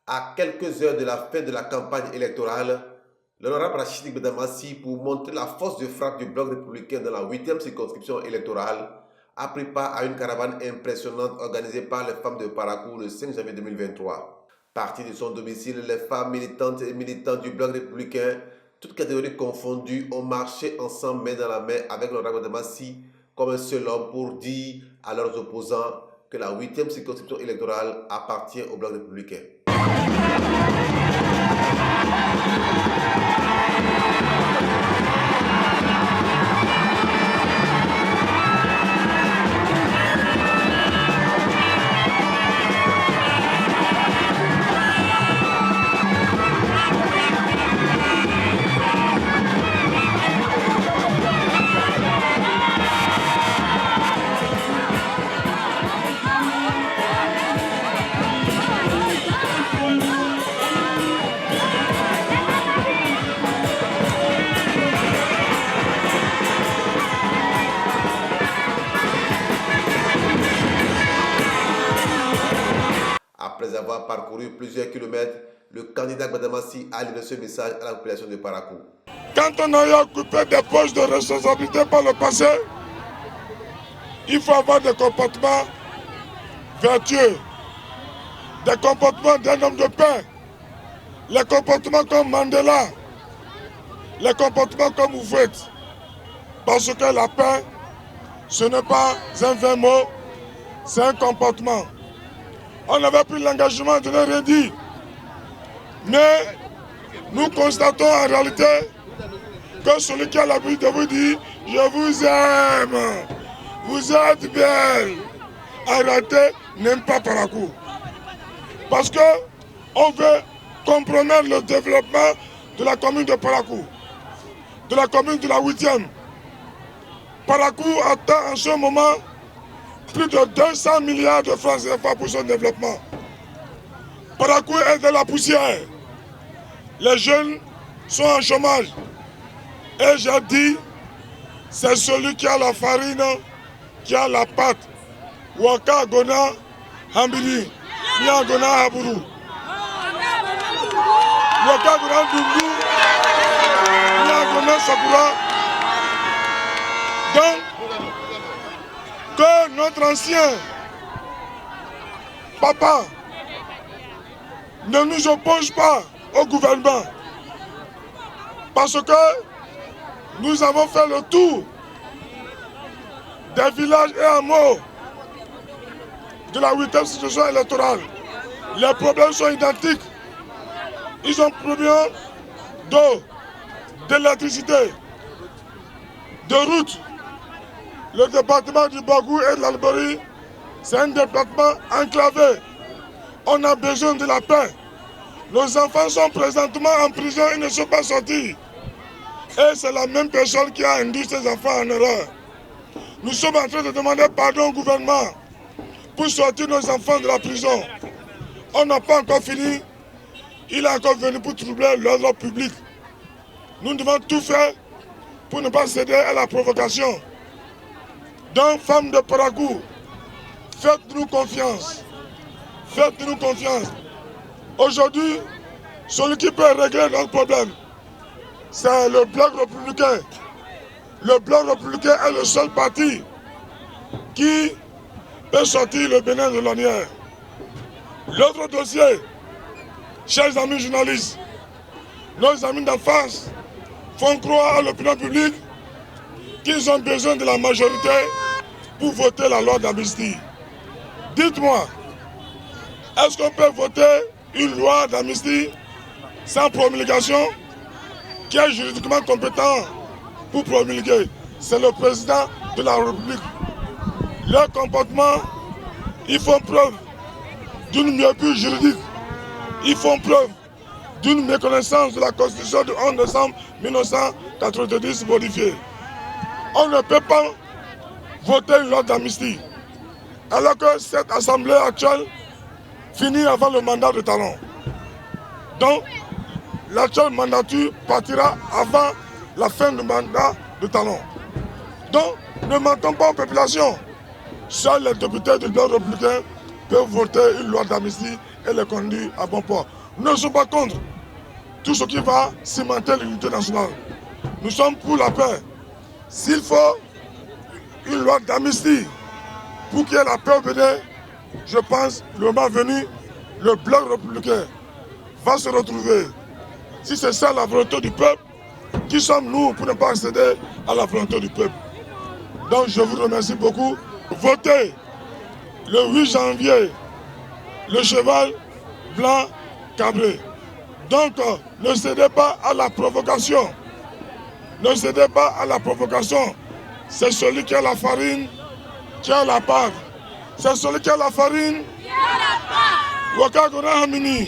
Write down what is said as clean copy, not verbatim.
À quelques heures de la fin de la campagne électorale, l'honorable Rachid Bedamassi, pour montrer la force de frappe du bloc républicain dans la 8e circonscription électorale, a pris part à une caravane impressionnante organisée par les femmes de Parakou le 5 janvier 2023. Parties de son domicile, les femmes militantes et militants du bloc républicain, toutes catégories confondues, ont marché ensemble main dans la main avec l'honorable Bedamassi comme un seul homme pour dire à leurs opposants que la 8e circonscription électorale appartient au bloc républicain. Après avoir parcouru plusieurs kilomètres, le candidat Bedamassi a livré ce message à la population de Parakou. Quand on a occupé des postes de responsabilité par le passé, il faut avoir des comportements vertueux, des comportements d'un homme de paix, les comportements comme Mandela, les comportements comme vous faites. Parce que la paix, ce n'est pas un vain mot, c'est un comportement. On avait pris l'engagement de ne rien dire. Mais nous constatons en réalité que celui qui a l'habitude de vous dire « Je vous aime, vous êtes belle », en réalité n'aime pas Parakou. Parce qu'on veut compromettre le développement de la commune de Parakou, de la commune de la 8e. Parakou atteint en ce moment plus de 200 milliards de francs CFA pour son développement. Parakou est de la poussière. Les jeunes sont en chômage. Et j'ai dit, c'est celui qui a la farine, qui a la pâte. Waka Gona Hambili, Nia Gona Haburu. Waka Gona Dungu, Nia Gona Sakura. Donc, que notre ancien papa ne nous oppose pas au gouvernement. Parce que nous avons fait le tour des villages et hameaux de la 8e situation électorale. Les problèmes sont identiques. Ils ont problème d'eau, d'électricité, de route. Le département du Bagou et de l'Albori, c'est un département enclavé. On a besoin de la paix. Nos enfants sont présentement en prison, ils ne sont pas sortis. Et c'est la même personne qui a induit ces enfants en erreur. Nous sommes en train de demander pardon au gouvernement pour sortir nos enfants de la prison. On n'a pas encore fini. Il est encore venu pour troubler l'ordre public. Nous devons tout faire pour ne pas céder à la provocation. Donc, femmes de Parakou, faites-nous confiance. Faites-nous confiance. Aujourd'hui, celui qui peut régler notre problème, c'est le bloc républicain. Le bloc républicain est le seul parti qui peut sortir le Bénin de l'ornière. L'autre dossier, chers amis journalistes, nos amis d'enfance font croire à l'opinion publique qu'ils ont besoin de la majorité pour voter la loi d'amnistie. Dites-moi, est-ce qu'on peut voter une loi d'amnistie sans promulgation? Qui est juridiquement compétent pour promulguer? C'est le président de la République. Leur comportement, ils font preuve d'une myopie juridique. Ils font preuve d'une méconnaissance de la Constitution du 11 décembre 1990 modifiée. On ne peut pas voter une loi d'amnistie, alors que cette assemblée actuelle finit avant le mandat de Talon. Donc, l'actuelle mandature partira avant la fin du mandat de Talon. Donc, ne mentons pas aux populations. Seuls les députés du bloc républicain peuvent voter une loi d'amnistie et les conduire à bon port. Nous ne sommes pas contre tout ce qui va cimenter l'unité nationale. Nous sommes pour la paix. S'il faut une loi d'amnistie pour qu'il y ait la paix au Bénin, je pense le moment venu, le bloc républicain va se retrouver. Si c'est ça la volonté du peuple, qui sommes-nous pour ne pas accéder à la volonté du peuple? Donc je vous remercie beaucoup. Votez le 8 janvier le cheval blanc cabré. Donc ne cédez pas à la provocation. Ne cédez pas à la provocation. C'est celui qui a la farine qui a la pâte. C'est celui qui a la farine. Qui a la pâte. Wakagona Hamini.